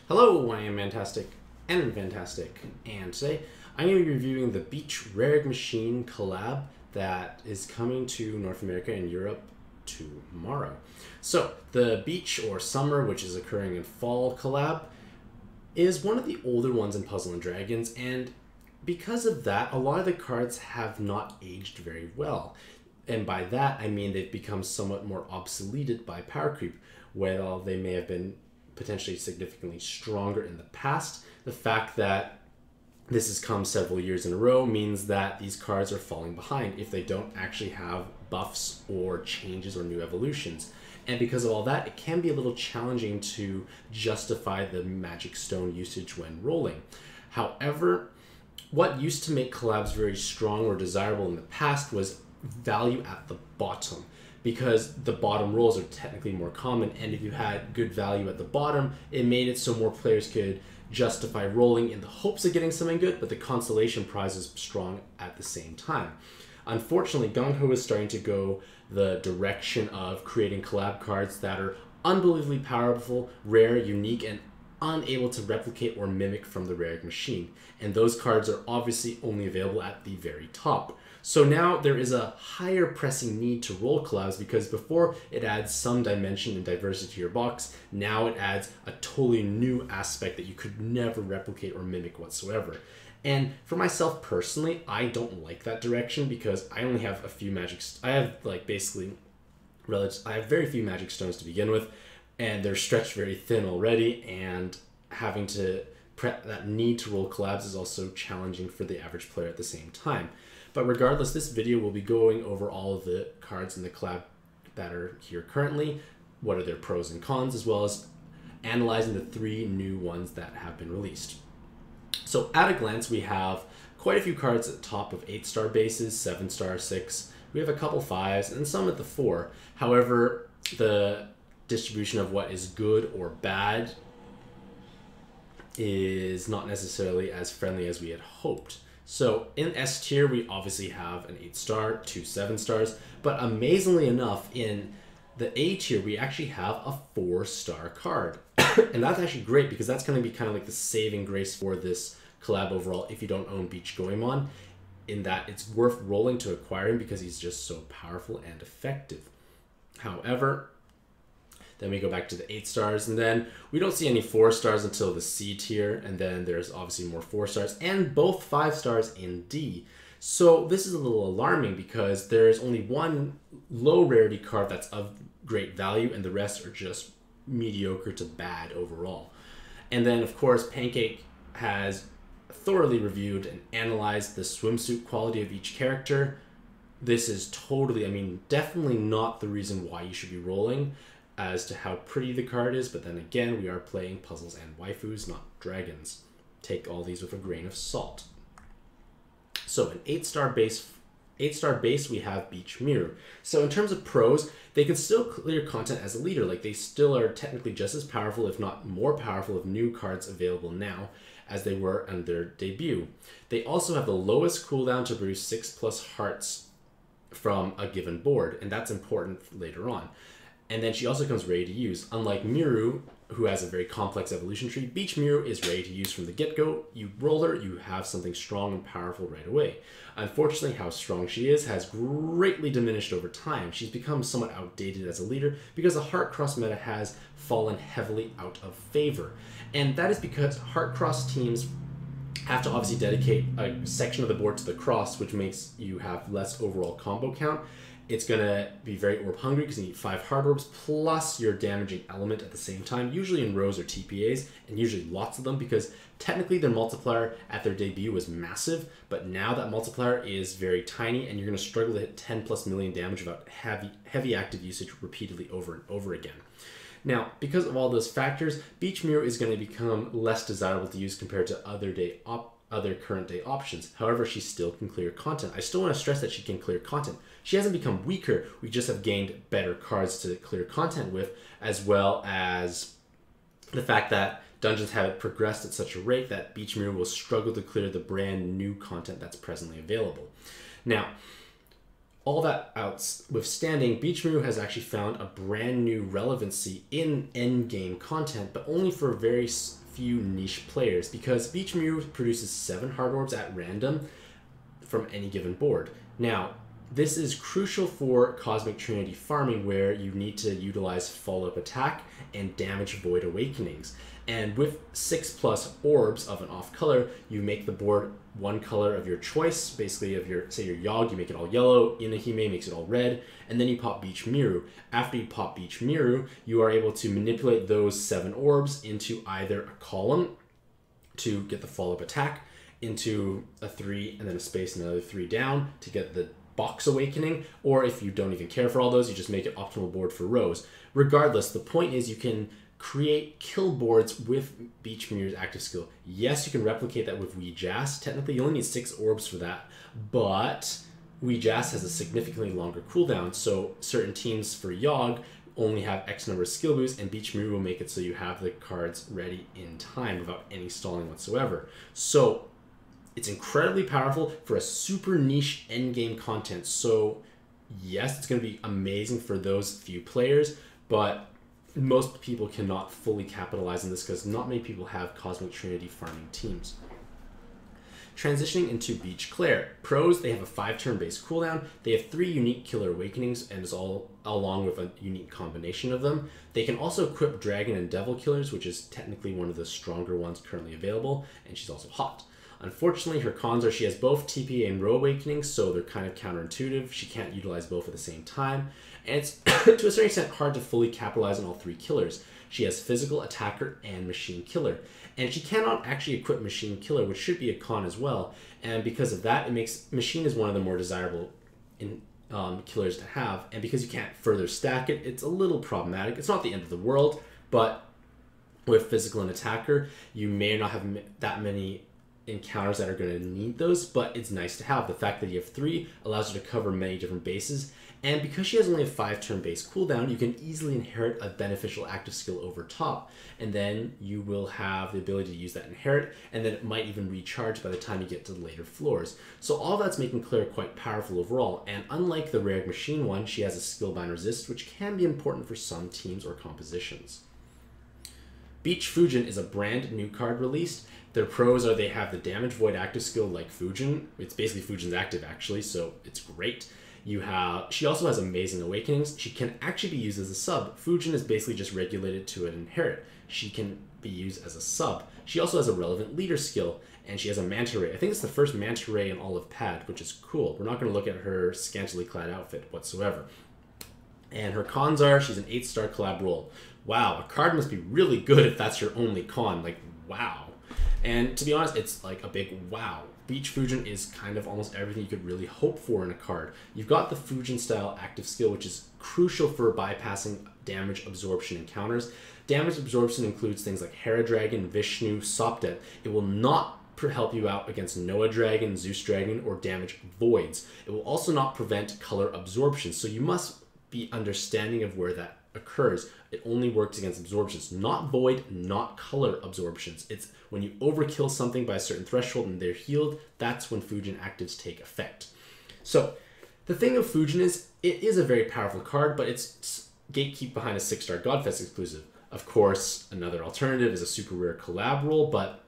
Hello, I am Mantastic and Fantastic, and today I'm going to be reviewing the Beach Rare Machine collab that is coming to North America and Europe tomorrow. So, the Beach or Summer, which is occurring in fall collab, is one of the older ones in Puzzle & Dragons, and because of that, a lot of the cards have not aged very well. And by that, I mean they've become somewhat more obsoleted by power creep. While they may have been potentially significantly stronger in the past, the fact that this has come several years in a row means that these cards are falling behind if they don't actually have buffs or changes or new evolutions. And because of all that, it can be a little challenging to justify the magic stone usage when rolling. However, what used to make collabs very strong or desirable in the past was value at the bottom, because the bottom rolls are technically more common, and if you had good value at the bottom, it made it so more players could justify rolling in the hopes of getting something good, but the consolation prize is strong at the same time. Unfortunately, Gung Ho is starting to go the direction of creating collab cards that are unbelievably powerful, rare, unique, and unable to replicate or mimic from the rare machine. And those cards are obviously only available at the very top. So now there is a higher pressing need to roll collabs, because before it adds some dimension and diversity to your box, now it adds a totally new aspect that you could never replicate or mimic whatsoever. And for myself personally, I don't like that direction, because I only have a few I have very few magic stones to begin with, and they're stretched very thin already, and having to that need to roll collabs is also challenging for the average player at the same time. But regardless, this video will be going over all of the cards in the collab that are here currently, what are their pros and cons, as well as analyzing the 3 new ones that have been released. So at a glance, we have quite a few cards at the top of 8-star bases, 7-star, 6. We have a couple 5s and some at the 4. However, the distribution of what is good or bad is not necessarily as friendly as we had hoped. So in S tier, we obviously have an 8-star, 2 7-stars, but amazingly enough, in the A tier, we actually have a 4-star card. And that's actually great, because that's going to be kind of like the saving grace for this collab overall if you don't own Beach Goemon, in that it's worth rolling to acquire him because he's just so powerful and effective. However, then we go back to the 8-stars, and then we don't see any 4-stars until the C tier, and then there's obviously more 4-stars and both 5-stars in D. So this is a little alarming, because there's only one low rarity card that's of great value, and the rest are just mediocre to bad overall. And then of course Pancake has thoroughly reviewed and analyzed the swimsuit quality of each character. This is totally, definitely not the reason why you should be rolling as to how pretty the card is, but then again, we are playing puzzles and waifus, not dragons. Take all these with a grain of salt. So an 8-star base, we have Beach Mirror. So in terms of pros, they can still clear content as a leader. Like, they still are technically just as powerful, if not more powerful, of new cards available now as they were on their debut. They also have the lowest cooldown to produce 6+ hearts from a given board, and that's important later on. And then she also comes ready to use. Unlike Miru, who has a very complex evolution tree, Beach Miru is ready to use from the get-go. You roll her, you have something strong and powerful right away. Unfortunately, how strong she is has greatly diminished over time. She's become somewhat outdated as a leader because the Heart Cross meta has fallen heavily out of favor. And that is because Heart Cross teams have to obviously dedicate a section of the board to the cross, which makes you have less overall combo count. It's going to be very orb hungry because you need 5 hard orbs plus your damaging element at the same time, usually in rows or TPAs, and usually lots of them, because technically their multiplier at their debut was massive, but now that multiplier is very tiny, and you're going to struggle to hit 10+ million damage without heavy active usage repeatedly over and over again. Now, because of all those factors, Beach Mirror is going to become less desirable to use compared to other current day options. However, she still can clear content. I still want to stress that she can clear content. She hasn't become weaker, we just have gained better cards to clear content with, as well as the fact that dungeons have progressed at such a rate that Beach Mirror will struggle to clear the brand new content that's presently available. Now, all that outwithstanding, Beach Mirror has actually found a brand new relevancy in endgame content, but only for very few niche players because Beach Mirror produces 7 hard orbs at random from any given board. Now, this is crucial for Cosmic Trinity farming where you need to utilize follow-up attack and damage void awakenings. And with 6+ orbs of an off color, you make the board one color of your choice, basically of your, say your Yogg, you make it all yellow, Inahime makes it all red, and then you pop Beach Mirror. After you pop Beach Mirror, you are able to manipulate those 7 orbs into either a column to get the follow-up attack, into a 3 and then a space and another 3 down to get the box awakening, or if you don't even care for all those, you just make it optimal board for rows. Regardless, the point is you can create kill boards with Beach Mirror's active skill. Yes, you can replicate that with Weejass. Technically, you only need 6 orbs for that, but Weejass has a significantly longer cooldown, so certain teams for Yogg only have X number of skill boosts, and Beach Mirror will make it so you have the cards ready in time without any stalling whatsoever. So it's incredibly powerful for a super niche endgame content. So yes, it's going to be amazing for those few players, but most people cannot fully capitalize on this because not many people have Cosmic Trinity farming teams. Transitioning into Beach Claire. Pros, they have a 5-turn base cooldown. They have 3 unique killer awakenings, and it's all along with a unique combination of them. They can also equip Dragon and Devil Killers, which is technically one of the stronger ones currently available, and she's also hot. Unfortunately, her cons are she has both TPA and Row Awakenings, so they're kind of counterintuitive. She can't utilize both at the same time. And it's, to a certain extent, hard to fully capitalize on all 3 killers. She has Physical, Attacker, and Machine Killer. And she cannot actually equip Machine Killer, which should be a con as well. And because of that, it makes Machine is one of the more desirable killers to have. And because you can't further stack it, it's a little problematic. It's not the end of the world, but with Physical and Attacker, you may not have that many encounters that are going to need those, but it's nice to have. The fact that you have 3 allows you to cover many different bases, and because she has only a 5-turn base cooldown, you can easily inherit a beneficial active skill over top, and then you will have the ability to use that inherit, and then it might even recharge by the time you get to the later floors. So all that's making Claire quite powerful overall, and unlike the rare Machine one, she has a skill bind resist, which can be important for some teams or compositions. Beach Fujin is a brand new card released. Their pros are they have the damage void active skill like Fujin. It's basically Fujin's active actually, so it's great. She also has amazing awakenings. She can actually be used as a sub. Fujin is basically just regulated to an inherit. She can be used as a sub. She also has a relevant leader skill, and she has a Manta Ray. I think it's the first Manta Ray in all of PAD, which is cool. We're not going to look at her scantily clad outfit whatsoever. And her cons are she's an 8-star collab roll. Wow, a card must be really good if that's your only con. Like, wow. And to be honest, it's like a big wow. Beach Fujin is kind of almost everything you could really hope for in a card. You've got the Fujin style active skill, which is crucial for bypassing damage absorption encounters. Damage absorption includes things like Hera Dragon, Vishnu, Sopdet. It will not help you out against Noah Dragon, Zeus Dragon, or damage voids. It will also not prevent color absorption, so you must be understanding of where that occurs. It only works against absorptions, not void, not color absorptions. It's when you overkill something by a certain threshold and they're healed, that's when Fujin actives take effect. So the thing of Fujin is, it is a very powerful card, but it's gatekeep behind a 6-star Godfest exclusive. Of course, another alternative is a super rare collab roll, but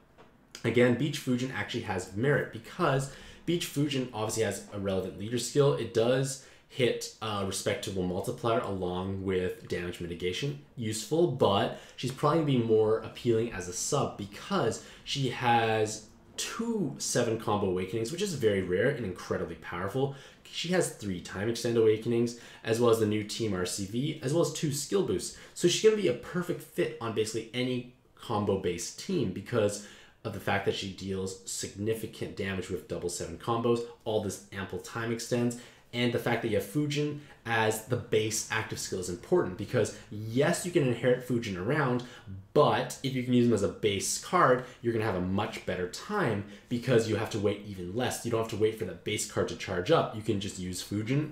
again, Beach Fujin actually has merit because Beach Fujin obviously has a relevant leader skill. It does hit a respectable multiplier along with damage mitigation. Useful, but she's probably going to be more appealing as a sub because she has 2 7-combo awakenings, which is very rare and incredibly powerful. She has 3 time extend awakenings, as well as the new Team RCV, as well as 2 skill boosts. So she's going to be a perfect fit on basically any combo-based team because of the fact that she deals significant damage with double 7 combos, all this ample time extends, and the fact that you have Fujin as the base active skill is important because yes, you can inherit Fujin around, but if you can use them as a base card, you're going to have a much better time because you have to wait even less. You don't have to wait for that base card to charge up. You can just use Fujin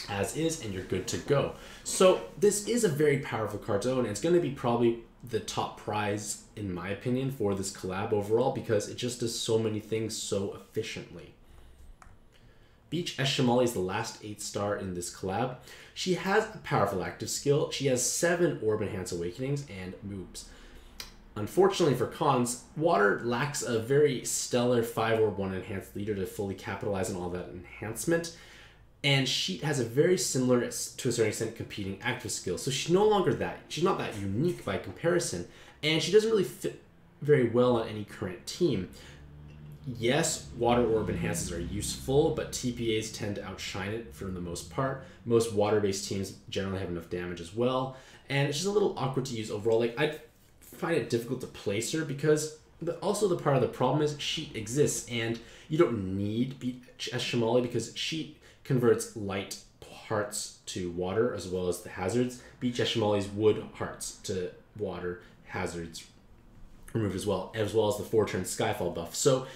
as is and you're good to go. So this is a very powerful card to own, and it's going to be probably the top prize in my opinion for this collab overall because it just does so many things so efficiently. Beach Eshimali is the last 8-star in this collab. She has a powerful active skill. She has 7 Orb Enhance Awakenings and moves. Unfortunately for cons, Water lacks a very stellar 5 or 1 enhanced leader to fully capitalize on all that enhancement. And Sheet has a very similar, to a certain extent, competing active skill. So she's no longer that. She's not that unique by comparison. And she doesn't really fit very well on any current team. Yes, Water Orb enhances are useful, but TPAs tend to outshine it for the most part. Most water-based teams generally have enough damage as well. And it's just a little awkward to use overall. Like, I find it difficult to place her because also the part of the problem is Sheet exists, and you don't need Beach Shimali because Sheet converts light hearts to water as well as the hazards. Beach Shimali's wood hearts to water hazards removed as well as the 4-turn Skyfall buff. So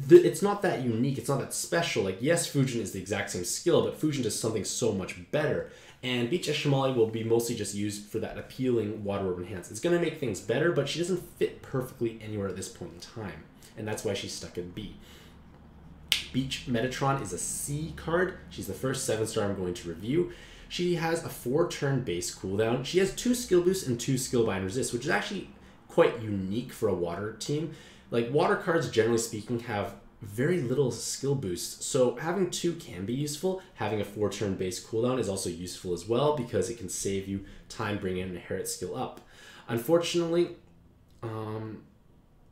it's not that unique, it's not that special. Like, yes, Fujin is the exact same skill, but Fujin does something so much better. And Beach Shimali will be mostly just used for that appealing Water Orb enhance. It's going to make things better, but she doesn't fit perfectly anywhere at this point in time. And that's why she's stuck at B. Beach Metatron is a C card. She's the first 7-star I'm going to review. She has a 4-turn base cooldown. She has 2 skill boosts and 2 skill bind resist, which is actually quite unique for a water team. Like, water cards, generally speaking, have very little skill boost, so having 2 can be useful. Having a 4-turn base cooldown is also useful as well because it can save you time bringing an inherit skill up. Unfortunately,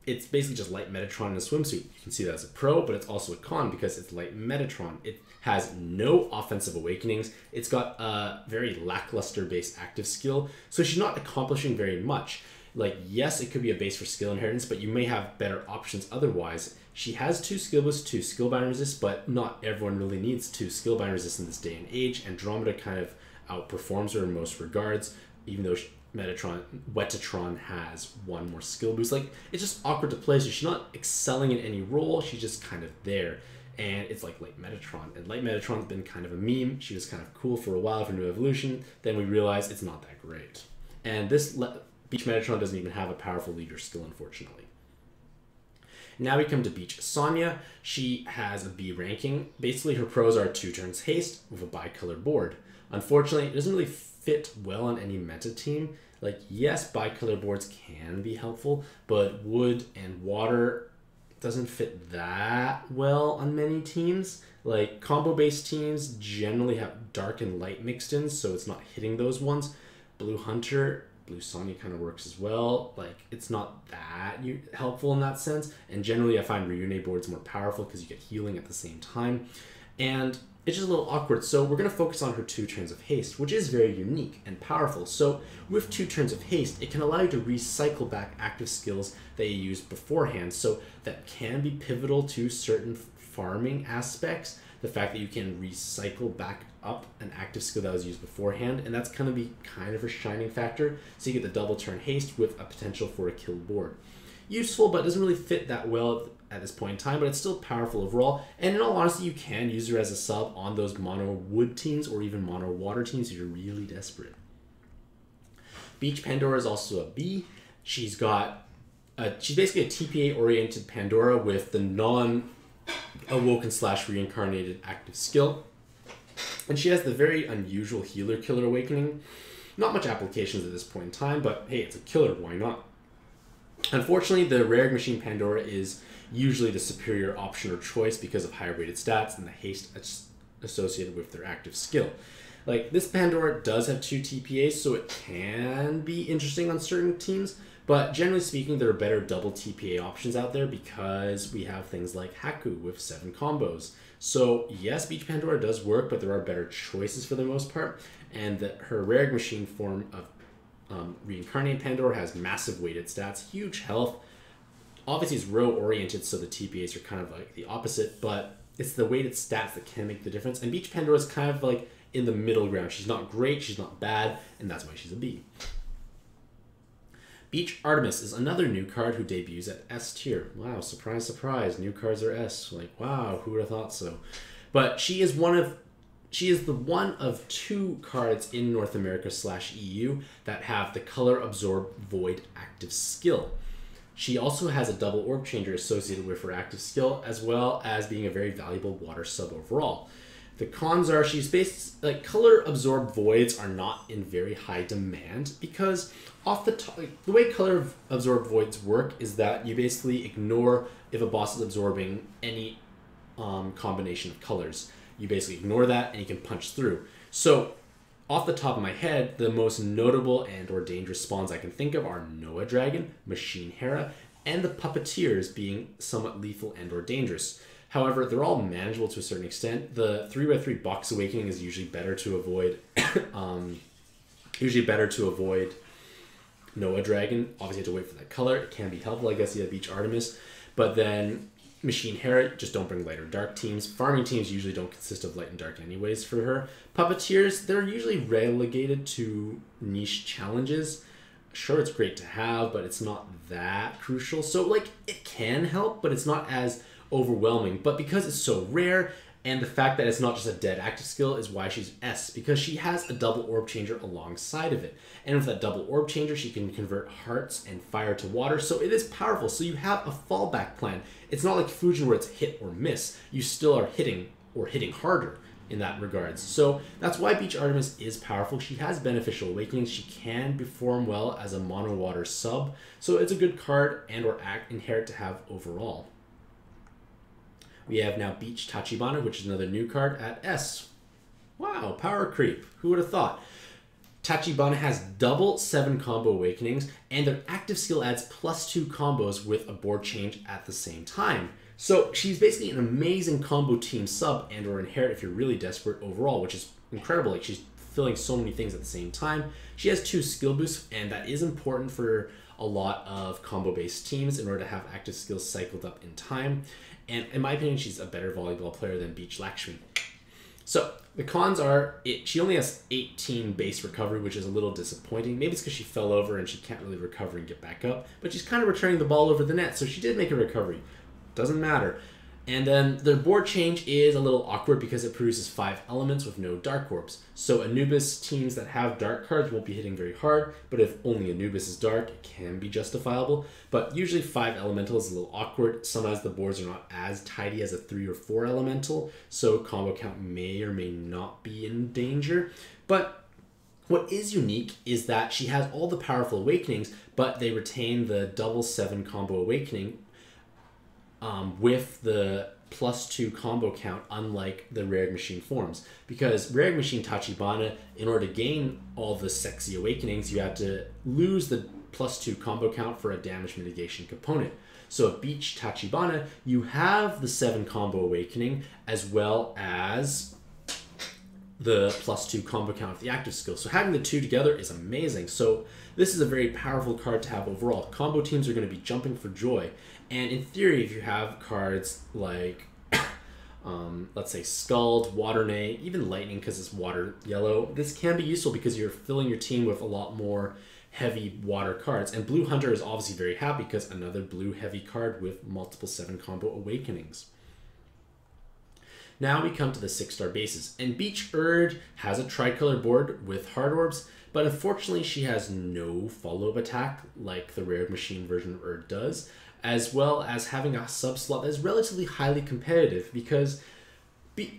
it's basically just light Metatron in a swimsuit. You can see that as a pro, but it's also a con because it's light Metatron. It has no offensive awakenings. It's got a very lackluster base active skill, so she's not accomplishing very much. Like, yes, it could be a base for skill inheritance, but you may have better options otherwise. She has 2 skill boosts, 2 skill bind resist, but not everyone really needs 2 skill bind resist in this day and age. Andromeda kind of outperforms her in most regards, even though Wetatron has 1 more skill boost. Like, it's just awkward to play, so she's not excelling in any role, she's just kind of there. And it's like Light Metatron, and Light Metatron's been kind of a meme. She was kind of cool for a while for New Evolution, then we realized it's not that great. And this Beach Metatron doesn't even have a powerful leader skill, unfortunately. Now we come to Beach Sonya. She has a B ranking. Basically, her pros are 2 turns haste with a bicolor board. Unfortunately, it doesn't really fit well on any meta team. Like, yes, bicolor boards can be helpful, but wood and water doesn't fit that well on many teams. Like, combo-based teams generally have dark and light mixed in, so it's not hitting those ones. Blue Hunter, Blue Sonya kind of works as well. Like, it's not that helpful in that sense. And generally, I find Reune boards more powerful because you get healing at the same time. And it's just a little awkward. So we're going to focus on her 2 turns of haste, which is very unique and powerful. So with 2 turns of haste, it can allow you to recycle back active skills that you used beforehand. So that can be pivotal to certain farming aspects. The fact that you can recycle back up an active skill that was used beforehand, and that's going to be kind of a shining factor. So you get the double turn haste with a potential for a kill board. Useful, but doesn't really fit that well at this point in time, but it's still powerful overall. And in all honesty, you can use her as a sub on those mono wood teams or even mono water teams if you're really desperate. Beach Pandora is also a B. She's basically a TPA oriented Pandora with the non-awoken / reincarnated active skill. And she has the very unusual healer killer awakening. Not much applications at this point in time, but hey, it's a killer, why not? Unfortunately, the rare machine Pandora is usually the superior option or choice because of higher weighted stats and the haste associated with their active skill. Like, this Pandora does have 2 TPAs, so it can be interesting on certain teams, but generally speaking, there are better double TPA options out there because we have things like Haku with 7 combos. So yes, Beach Pandora does work, but there are better choices for the most part, and her rare machine form of Reincarnated Pandora has massive weighted stats, huge health. Obviously, it's row oriented, so the TPAs are kind of like the opposite, but it's the weighted stats that can make the difference. And Beach Pandora is kind of like in the middle ground. She's not great, she's not bad, and that's why she's a B. Beach Artemis is another new card who debuts at S tier. Wow, surprise, surprise, new cards are S. Like, wow, who would have thought so? But she is the one of 2 cards in North America / EU that have the Color Absorb Void active skill. She also has a double orb changer associated with her active skill, as well as being a very valuable water sub overall. The cons are she's based like color absorbed voids are not in very high demand because off the top, like, the way color absorbed voids work is that you basically ignore if a boss is absorbing any combination of colors. You basically ignore that and you can punch through. So off the top of my head, the most notable and or dangerous spawns I can think of are Noah Dragon, Machine Hera, and the Puppeteers being somewhat lethal and or dangerous. However, they're all manageable to a certain extent. The 3x3 Box Awakening is usually better to avoid. Noah Dragon. Obviously, you have to wait for that color. It can be helpful, I guess. You have Beach Artemis, but then Machine Hera, just don't bring light or dark teams. Farming teams usually don't consist of light and dark anyways for her. Puppeteers, they're usually relegated to niche challenges. Sure, it's great to have, but it's not that crucial. So, like, it can help, but it's not as overwhelming. But because it's so rare, and the fact that it's not just a dead active skill is why she's S, because she has a double orb changer alongside of it. And with that double orb changer, she can convert hearts and fire to water, so it is powerful. So you have a fallback plan. It's not like Fujin where it's hit or miss. You still are hitting or hitting harder in that regards. So that's why Beach Artemis is powerful. She has beneficial awakenings. She can perform well as a mono water sub. So it's a good card and or inherit to have overall. We have now Beach Tachibana, which is another new card at S. Wow, power creep. Who would have thought? Tachibana has double 7 combo awakenings, and their active skill adds +2 combos with a board change at the same time. So she's basically an amazing combo team sub and or inherit if you're really desperate overall, which is incredible. Like, she's filling so many things at the same time. She has 2 skill boosts, and that is important for a lot of combo-based teams in order to have active skills cycled up in time. And in my opinion, she's a better volleyball player than Beach Lakshmi. So the cons are she only has 18 base recovery, which is a little disappointing. Maybe it's because she fell over and she can't really recover and get back up, but she's kind of returning the ball over the net, so she did make a recovery. Doesn't matter. And then the board change is a little awkward because it produces 5 elements with no dark orbs. So Anubis teams that have dark cards won't be hitting very hard, but if only Anubis is dark, it can be justifiable. But usually 5 elemental is a little awkward. Sometimes the boards are not as tidy as a 3 or 4 elemental, so combo count may or may not be in danger. But what is unique is that she has all the powerful awakenings, but they retain the double 7 combo awakening with the +2 combo count, unlike the Rare Machine forms. Because Rare Machine Tachibana, in order to gain all the sexy awakenings, you have to lose the +2 combo count for a damage mitigation component. So at Beach Tachibana, you have the 7 combo awakening as well as the +2 combo count of the active skill. So having the 2 together is amazing. So this is a very powerful card to have overall. Combo teams are going to be jumping for joy. And in theory, if you have cards like, let's say Scald, Waternay, even Lightning because it's water yellow, this can be useful because you're filling your team with a lot more heavy water cards. And Blue Hunter is obviously very happy because another blue heavy card with multiple 7 combo awakenings. Now we come to the 6-star bases, and Beach Urd has a tricolor board with hard orbs, but unfortunately she has no follow-up attack like the Rare Machine version of Urd does, as well as having a sub-slot that is relatively highly competitive because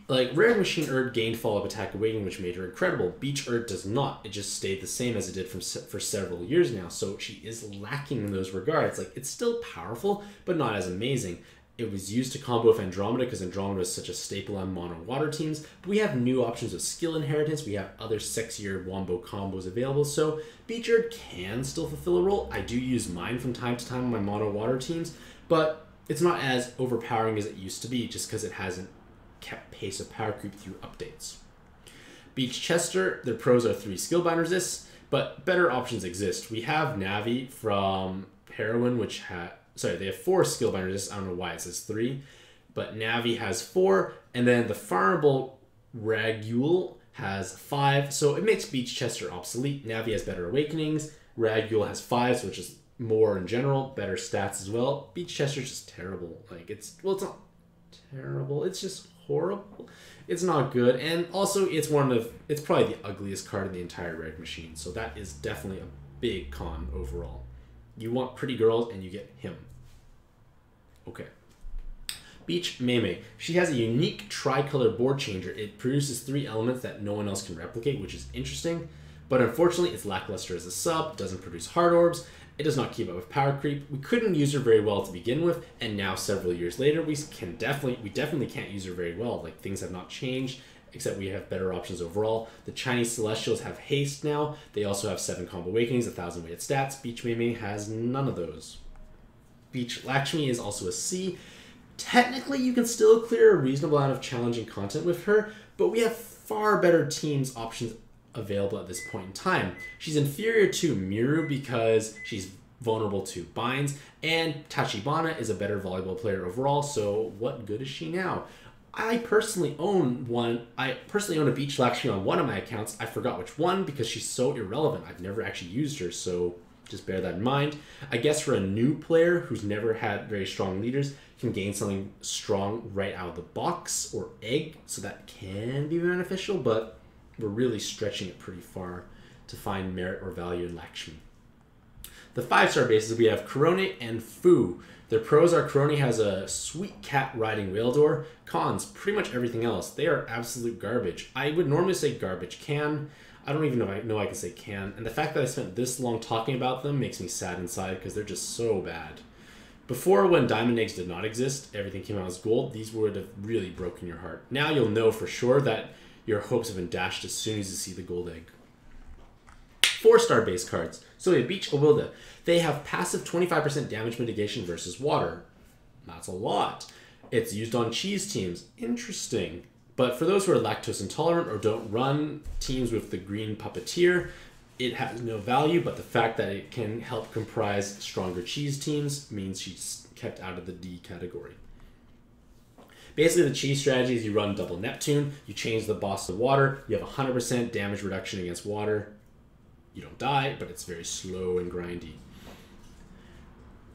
Rare Machine Urd gained follow-up attack awakening, which made her incredible. Beach Urd does not. It just stayed the same as it did for several years now, so she is lacking in those regards. Like, it's still powerful, but not as amazing. It was used to combo with Andromeda because Andromeda is such a staple on mono water teams. But we have new options of skill inheritance. We have other sexier wombo combos available. So Beach Urd can still fulfill a role. I do use mine from time to time on my mono water teams, but it's not as overpowering as it used to be just because it hasn't kept pace of power creep through updates. Beach Chester, their pros are 3 skill bind resists, but better options exist. We have Navi from Heroine, which they have 4 skill bind resists. I don't know why it says 3, but Navi has 4, and then the farmable Ragul has 5, so it makes Beach Chester obsolete. Navi has better awakenings. Ragul has 5, which is more in general, better stats as well. Beach Chester's just terrible. Like, it's not terrible. It's just horrible. It's not good, and also it's probably the ugliest card in the entire Red Machine. So that is definitely a big con overall. You want pretty girls, and you get him. Okay. Beach Mei. She has a unique tricolor board changer. It produces 3 elements that no one else can replicate, which is interesting. But unfortunately, it's lackluster as a sub, doesn't produce hard orbs, it does not keep up with power creep. We couldn't use her very well to begin with, and now several years later, we definitely can't use her very well. Like, things have not changed, except we have better options overall. The Chinese Celestials have haste now. They also have 7 combo awakenings, 1,000 weighted stats. Beach Mei has none of those. Beach Lakshmi is also a C. Technically, you can still clear a reasonable amount of challenging content with her, but we have far better teams options available at this point in time. She's inferior to Miru because she's vulnerable to binds, and Tachibana is a better volleyball player overall, so what good is she now? I personally own a Beach Lakshmi on one of my accounts. I forgot which one because she's so irrelevant. I've never actually used her, so just bear that in mind. I guess for a new player who's never had very strong leaders, can gain something strong right out of the box or egg, so that can be beneficial, but we're really stretching it pretty far to find merit or value in Lakshmi. The 5-star bases, we have Korone and Fu. Their pros are Korone has a sweet cat riding whale door. Cons, pretty much everything else. They are absolute garbage. I would normally say garbage can. I don't even know I can say can. And the fact that I spent this long talking about them makes me sad inside because they're just so bad. Before, when diamond eggs did not exist, everything came out as gold, these would have really broken your heart. Now you'll know for sure that your hopes have been dashed as soon as you see the gold egg. 4-star base cards. So we have Beach Awilda. They have passive 25% damage mitigation versus water. That's a lot. It's used on cheese teams. Interesting. But for those who are lactose intolerant or don't run teams with the green puppeteer, it has no value, but the fact that it can help comprise stronger cheese teams means she's kept out of the D category. Basically, the cheese strategy is you run double Neptune, you change the boss to water, you have 100% damage reduction against water. You don't die, but it's very slow and grindy.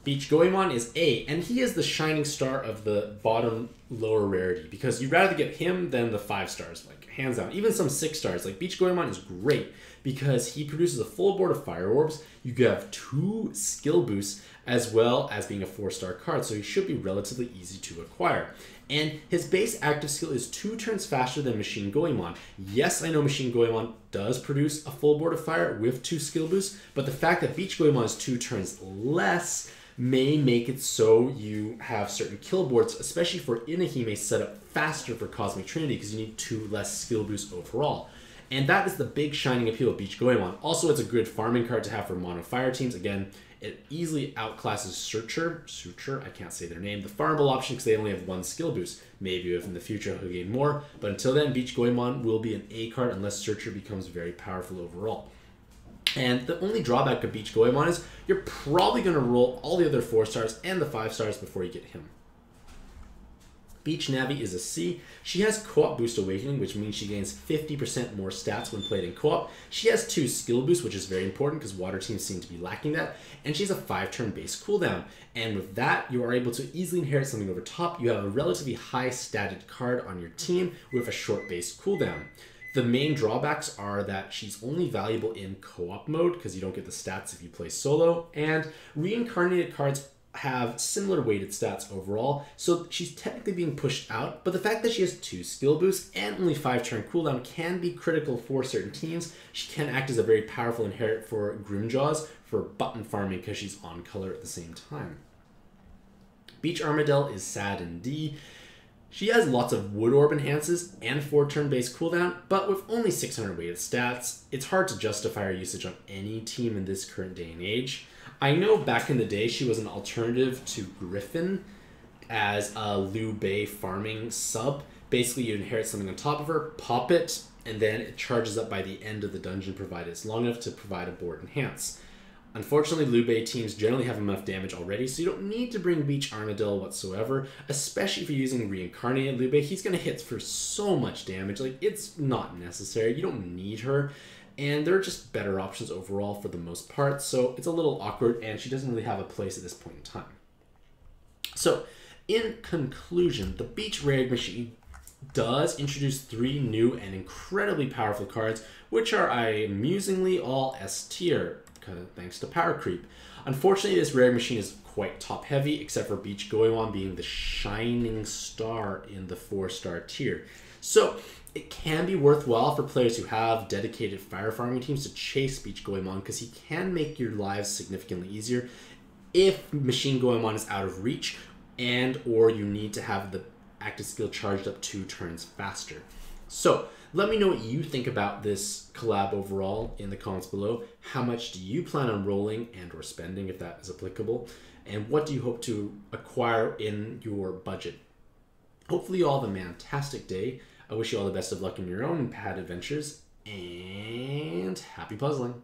Beach Goemon is A, and he is the shining star of the bottom lower rarity because you'd rather get him than the 5 stars, like hands down. Even some 6 stars, like Beach Goemon is great because he produces a full board of fire orbs. You could have 2 skill boosts as well as being a 4-star card, so he should be relatively easy to acquire. And his base active skill is 2 turns faster than Machine Goemon. Yes, I know Machine Goemon does produce a full board of fire with 2 skill boosts, but the fact that Beach Goemon is 2 turns less may make it so you have certain kill boards, especially for Inahime, set up faster for Cosmic Trinity because you need 2 less skill boosts overall. And that is the big shining appeal of Beach Goemon. Also, it's a good farming card to have for mono fire teams. Again, it easily outclasses Suture, I can't say their name, the farmable option because they only have 1 skill boost. Maybe if in the future he'll gain more, but until then, Beach Goemon will be an A card unless Suture becomes very powerful overall. And the only drawback of Beach Goemon is you're probably going to roll all the other 4 stars and the 5 stars before you get him. Beach Navi is a C. She has Co-op Boost Awakening, which means she gains 50% more stats when played in co-op. She has 2 skill boosts, which is very important because water teams seem to be lacking that. And she has a 5-turn base cooldown. And with that, you are able to easily inherit something over top. You have a relatively high statted card on your team with a short base cooldown. The main drawbacks are that she's only valuable in co-op mode because you don't get the stats if you play solo. And reincarnated cards have similar weighted stats overall, so she's technically being pushed out, but the fact that she has 2 skill boosts and only 5-turn cooldown can be critical for certain teams. She can act as a very powerful inherit for Grimjaws for button farming because she's on color at the same time. Beach Armadillo is sad in D. She has lots of Wood Orb enhances and 4-turn base cooldown, but with only 600 weighted stats, it's hard to justify her usage on any team in this current day and age. I know back in the day she was an alternative to Griffin as a Liu Bei farming sub. Basically, you inherit something on top of her, pop it, and then it charges up by the end of the dungeon provided it's long enough to provide a board enhance. Unfortunately, Liu Bei teams generally have enough damage already, so you don't need to bring Beach Armadillo whatsoever, especially if you're using reincarnated Liu Bei. He's going to hit for so much damage, like it's not necessary. You don't need her. And there are just better options overall for the most part, so it's a little awkward, and she doesn't really have a place at this point in time. So, in conclusion, the Beach Raid Machine does introduce 3 new and incredibly powerful cards, which are amusingly all S tier, thanks to power creep. Unfortunately, this rare machine is quite top heavy, except for Beach Goemon being the shining star in the 4-star tier. So it can be worthwhile for players who have dedicated fire farming teams to chase Beach Goemon, because he can make your lives significantly easier if Machine Goemon is out of reach, and or you need to have the active skill charged up 2 turns faster. So let me know what you think about this collab overall in the comments below. How much do you plan on rolling and or spending, if that is applicable? And what do you hope to acquire in your budget? Hopefully you all have a fantastic day. I wish you all the best of luck in your own pad adventures, and happy puzzling.